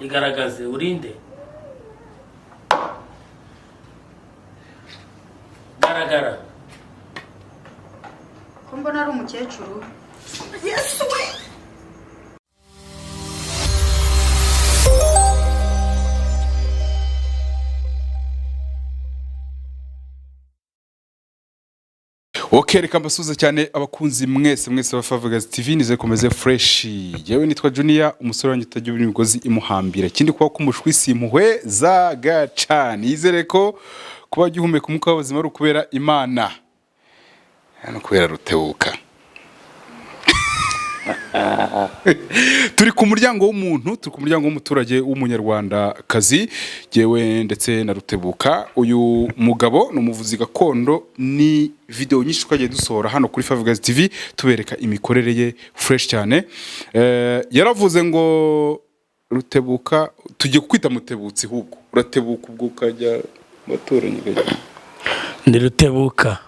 igaragaze urinde garagara ko mbona ari umukecuru. Yesu we. Okay, reka mbasuze cyane abakunzi mwese ba Favagazi TV nize komeze fresh. Yewe nitwa Junior, umusore wanjye utagira imigozi imuhambira. Kindi kwa kumushwisi impuhwe za gacani. Izere ko kuba gihumeka umwuka w'ubuzima ari ukubera Imana. Hano kubera Rutebuka. Turi ku muryango w'umuntu, turi ku muryango w'umuturage w'umunyarwanda kazi, jewe ndetse na Rutebuka. Uyu mugabo no muvuzi gakondo, ni video nyinshi twagiye dusohora hano kuri Favagazi TV tubereka imikorere ye fresh cyane. Yaravuze ngo Rutebuka tujye kwita mutebutsi hubwo uratebuka ubwo ukajya batoranye gaje. Ndi Rutebuka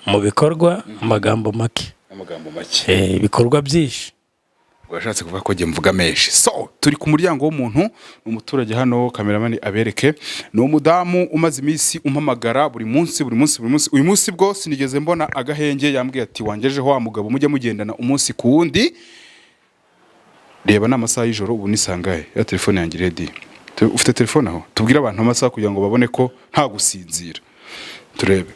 mu bikorwa amagambo make. Ibikorwa byinshi Washatse kuvuga ko ngiye mvuga menshi. So turi ku muryango w'umuntu, umuturage hano cameraman abereke. No umudamu umaze imisi umpamagara buri munsi. Uyu munsi bwo sinigeze mbona agahenge, yambwiye ati wangejeho wa mugabo mujye mugendana umunsi ku wundi. Reba n'amasaha y'ijoro ubu nisangaye. Ya telefone yanjye ready. Ufite telefone aho? Tubwire abantu amasaha kugira ngo babone ko nta gusinzira. Turebe.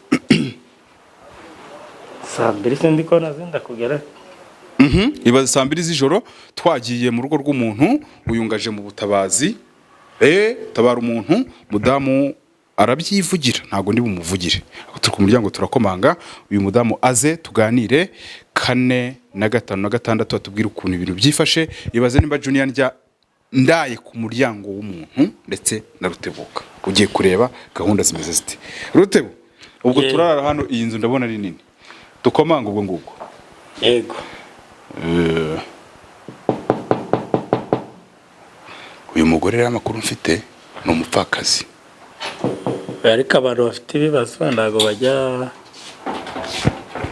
Sambiri sindi ko nazinda kugera. Ibaze sambiri z'ijoro twagiye mu rugo rw'umuntu uyungaje mu butabazi. Tabara umuntu, mudamu arabyivugira, ntago ndi bumuvugire. Turi ku muryango turakomanga, uyu mudamu aze tuganire 4 na 5 na 6 atubwira ukuntu ibintu byifashe. Ibaze nimba Junior njya ndaye ku muryango w'umuntu ndetse na Rutebuka. Ugiye kureba gahunda zimeze ziti. Rutebu, ubwo turara hano iyi nzu ndabona ari nini. Tukomanga ubwo ngubwo. Yego. Uyu mugore rero amakuru mfite no mupfakazi. Ariko abantu bafite ibibazo ndago bajya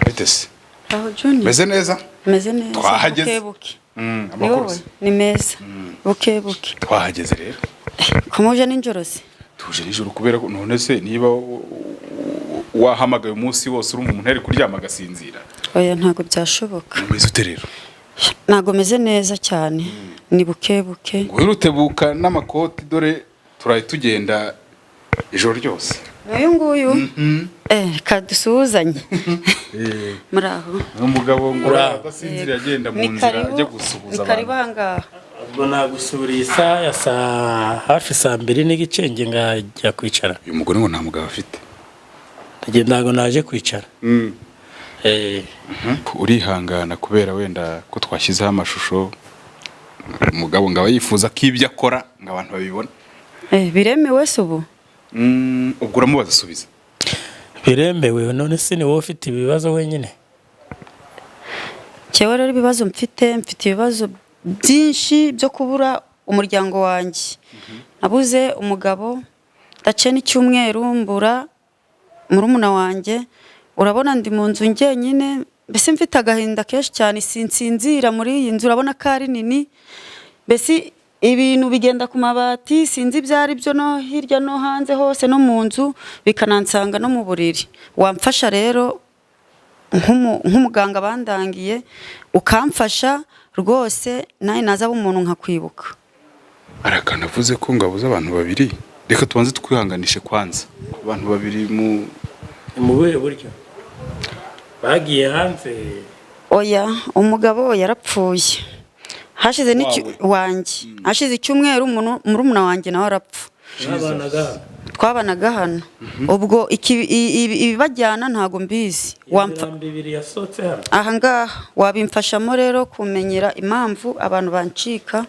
Bitese. Aho Junior. Meze neza? Meze neza. Twahageze. Amakuru ni meza. Bukebuke. Twahageze rero. Kumuje ninjoro se. Tuje nijoro kubera none se niba wahamagaye umunsi wose uri umuntu ari kuryama agasinzira. Oya ntago byashoboka. Meze ute rero? Ntago meze neza cyane. Ni bukebuke. Ngo Rutebuka n'amakoti dore turaye tugenda ijoro ryose. Uyu nguyu kadusuzanye. Muraho. Umugabo ngo adasinzira agenda mu nzira ajya gusuhuza abantu. Ni karibanga. ubwo nagusubiriye isaha ya hafi 2:00 n'igicenge ngajya kwicara. Uyu mugore ngo nta mugabo afite. Ntago naje kwicara. Urihangana kubera wenda ko twashyizeho amashusho. Umugabo ngaba yifuza ko ibyo akora ngo abantu babibona. Biremewe se ubu? Ubwo uramubaza asubiza. Biremewe none se ni wowe ufite ibibazo wenyine? Cyewe rero ibibazo mfite ibibazo byinshi byo kubura umuryango wanjye. Nabuze umugabo ndace n'icyumweru mbura murumuna wanjye. Urabona ndi mu nzu njyenyine, mbese mfite agahinda kenshi cyane, sinsinzira muri iyi nzu. Urabona ko ari nini, mbese ibintu bigenda ku mabati, sinzi byari byo no hirya no hanze hose no mu nzu, bikanansanga no mu buriri. Wamfasha rero nk'umuganga bandangiye ukamfasha rwose, naye nazaba umuntu nkakwibuka. Arakanavuze ko ngabuze abantu babiri. Reka tubanze tukwihanganishe kwanza. Abantu babiri mu buhe buryo bagiye hanze. Oya, umugabo yarapfuye. Hashize hashize icyumweru murumuna wanjye nawe arapfa. Twabanaga hano. Ubwo ibibajyana ntago mbizi. Aha ngaha wabimfashamo rero kumenyera impamvu abantu bancika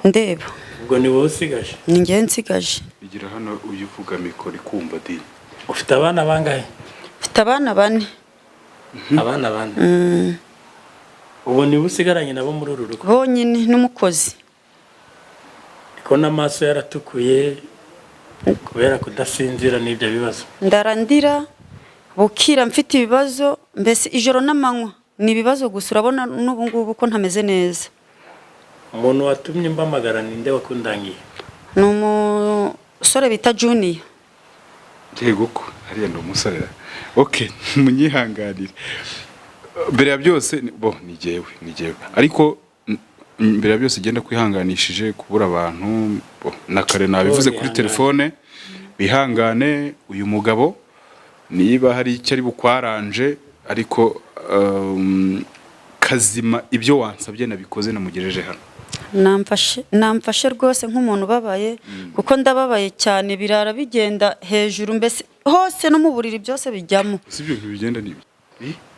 ndeba. Ubwo ni wowe usigaje? Ni njye nsigaje. Bigira hano uyivuga mikoro ikumva di. Ufite abana bangahe? Mfite abana 4. Abana 4. Ubu ni usigaranye nabo muri uru rugo? Bonyine n'umukozi. Ko n'amaso yaratukuye kubera kudasinzira n'ibyo bibazo. Ndarandira bukira mfite ibibazo, mbese ijoro n'amanywa ni ibibazo gusa. Urabona n'ubu ngubu ko ntameze neza. umuntu watumye mbamagara ninde wakundangiye? ni umusore bita Junior. Yego ko hariya ndo umusore. Okay, munyihanganire. Mbere ya byose ni jewe ariko mbere ya byose genda kwihanganishije kubura abantu na kare nabivuze kuri telefone bihangane uyu mugabo niba hari icyo ari bukwaranje ariko kazima ibyo wansabye nabikoze namugejeje hano. Namfashe rwose nk'umuntu ubabaye kuko ndababaye cyane birara bigenda hejuru mbese hose no mu buriri byose bijyamo. Si ibyo bigenda nibi.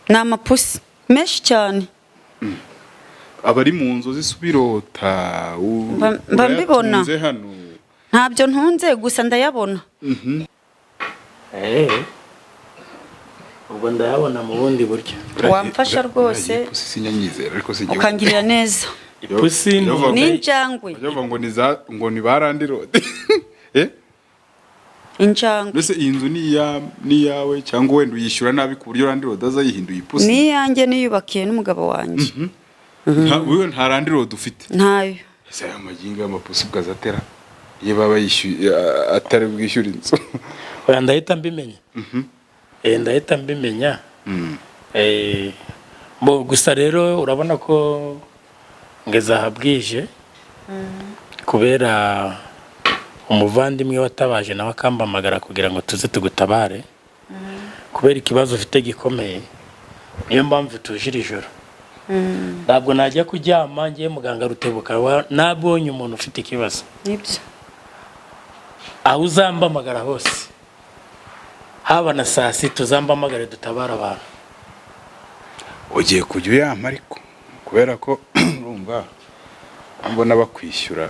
Ni amapusi menshi cyane. Abari mu nzozi subirota mbibona ntabyo ntunze gusa ndayabona. Ubwo ndayabona mu bundi buryo. Wamfasha rwose ukangirira neza. Ipusi n'injangwe. Ngo ni barandirode. Injangwe. Mbese iyi nzu ni yawe cyangwa wenda uyishyura nabi ku buryo randirode aza yihinduye ipusi? Ni yanjye niyubakiye n'umugabo wanjye. Nta randirode ufite? Ntayo. Ese aya magingo y'amapusi bwazatera iyo baba yishyuye atari bwishyura inzu? Oya ndahita mbimenya. Ndahita mbimenya. Gusa rero urabona ko ngeze ahabwije kubera umuvandimwe watabaje nawe akambamagara kugira ngo tuze tugutabare kubera ikibazo ufite gikomeye, niyo mpamvu tujira ijoro. Ntabwo najya kuryama ngiye muganga Rutebuka nabonye umuntu ufite ikibazo. Nibyo. Aho uzambamagara hose haba na saa sita uzambamagare dutabara abantu. Ugiye kujya uyama ariko kubera ko urumva mbona bakwishyura.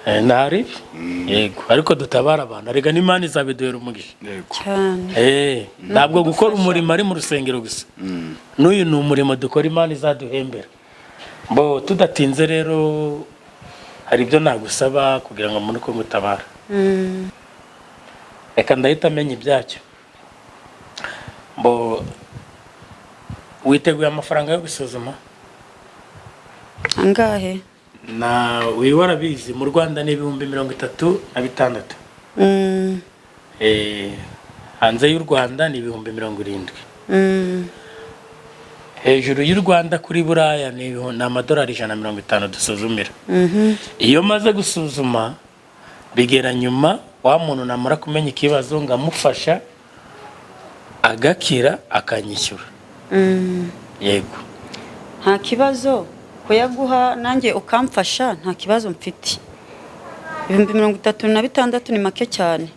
Nari yego ariko dutabara abantu arega n'Imana izabiduhera umugisha. Cyane. Ntabwo gukora umurimo ari mu rusengero gusa. N'uyu ni umurimo dukora Imana izaduhembera. Tudatinze rero hari ibyo nagusaba kugira ngo mbone uko ngutabara. Reka ndahita menya ibyacyo. Witeguye amafaranga yo gusuzuma? Angahe? Warabizi mu Rwanda ni 36,000. Hanze y'u Rwanda ni 70,000. Hejuru y'u Rwanda kuri Buraya ni amadolari 150 dusuzumira. Iyo maze gusuzuma bigera nyuma wa muntu namara kumenya ikibazo ngamufasha agakira akanyishyura. Yego. Nta kibazo kuyaguha nanjye ukamfasha nta kibazo mfite. 36,000 ni make cyane.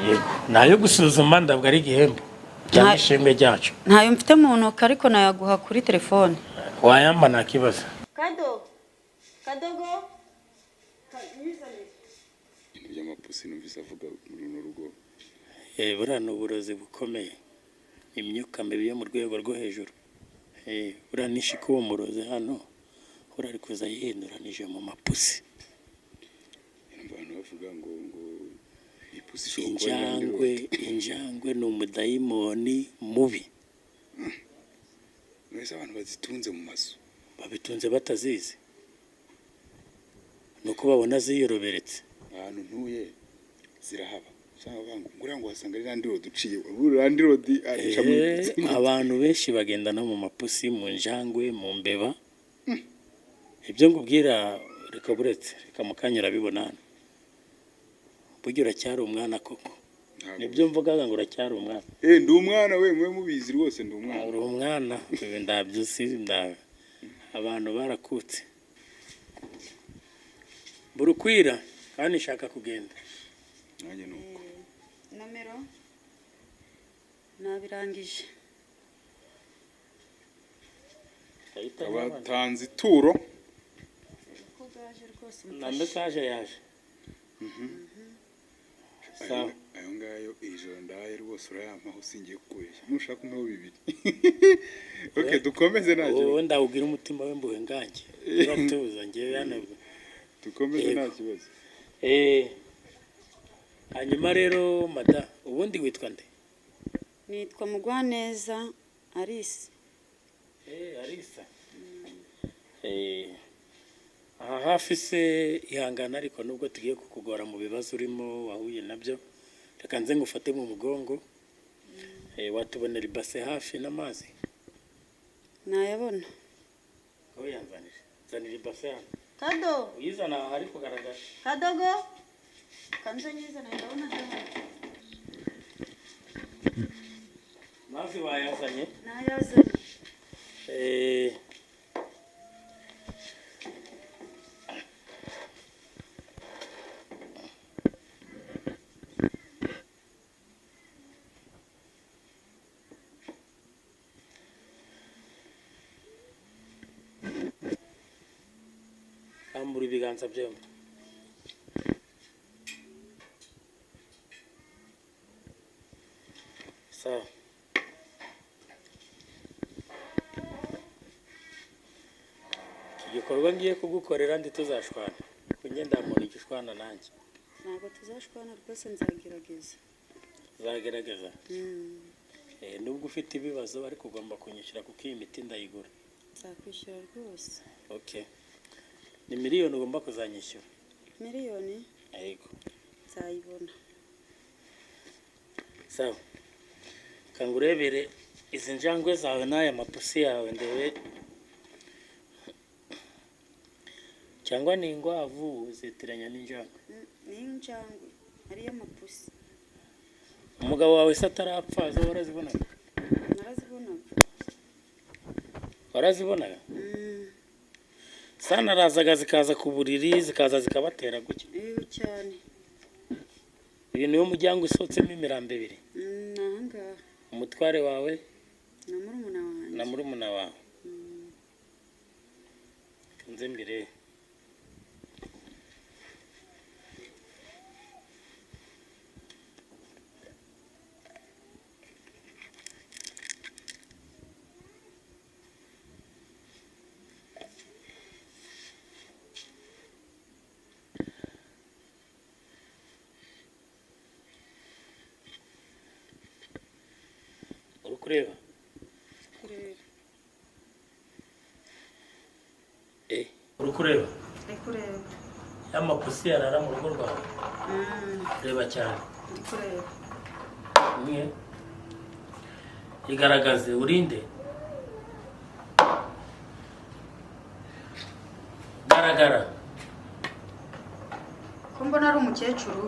Yego. Nayo gusuzuma ndabwo ari igihembo. Cyangishimwe ryacu. Ntayo mfite mu ntoki ariko nayaguha kuri telefone. Wayamba nta kibazo. Kadogo. By'amapusi numvise avuga muri rugo. Buriya ni uburozi bukomeye. Imyuka mibi yo mu rwego rwo hejuru. Buriya nishika uwo murozi hano urari kuza yihinduranije mu mapusi. Abantu bavuga ngo ipusi injangwe ni umudayimoni mubi. Mwese abantu bazitunze mu mazu babitunze batazizi. Nuko babona ziyoroberetse. Ahantu ntuye zirahaba. Ngura ngo wasanga ari randirode uciye. Randirode acamo. Abantu benshi bagenda no mu mapusi, mu njangwe, mu mbeba. Ibyo ngubwira reka buretse, reka mukanyura bibona hano. Buryo uracyari umwana koko. Nibyo mvugaga ngo uracyari umwana. Ndi umwana we mwe mubizi rwose ndi umwana. Uri umwana, ndabyusi abantu barakutse. Burukwira kandi nshaka kugenda. Nanjye nuko. Nomero nabirangije. Abatanze ituro. Na message yaje. Sawa. Ayo ngayo ijoro ndaye rwose urayampaho singiye kubeshya. Nushaka umwe bibiri. Okay, dukomeze naje. Wowe ndawugira umutima we mbuhe nganje. Uratuza ngiye yanabwo. Dukomeze nta kibazo. Hanyuma rero mada ubundi witwa nde? Nitwa Mugwaneza Alice. Alisa. aha hafi se ihangana, ariko nubwo tugiye kukugora mu bibazo urimo wahuye nabyo, reka nze ngufate mu mugongo. Watubonera ibase hafi n'amazi? nayabona. Aho yanzanije, zanira ibase hano. Kado Uyizana aha hari kugaragara. kadogo kanze nyizana ndabona hano. Mazi wayazanye? Nayazanye. Ambura ibiganza byombi. Sawa. Igikorwa ngiye kugukorera ndi tuzashwana. Kunyenda muntu igishwana nanjye. Ntabwo tuzashwana rwose, nzagerageza. Zagerageza. Nubwo ufite ibibazo ariko ugomba kunyishyura kuko iyi miti ndayigura. Nzakwishyura rwose. Okay. Ni miliyoni ugomba kuzanyishyura. Miliyoni? Yego. Nzayibona. Sawa. Kangurebere izi njangwe zawe n'aya mapusi yawe ndebe cyangwa ni ingwavu zitiranya n'injangwe. Ni injangwe ariyo mapusi. Umugabo wawe se atarapfa zo warazibonaga? Narazibonaga. Warazibonaga? Sana arazaga zikaza ku buriri zikaza zikabatera gutya. Cyane. Uyu niwo muryango usohotsemo imirambo ibiri. Nanga. Umutware wawe na murumuna wanjye. Na murumuna wawe. Nze mbere. Kureba? Kureba. Uri kureba? Ndi kureba. Ya mapusi yarara mu rugo rwawe? Reba cyane. Ndi kureba. Mwe? Igaragaze urinde? Garagara. Ko mbona ari umukecuru.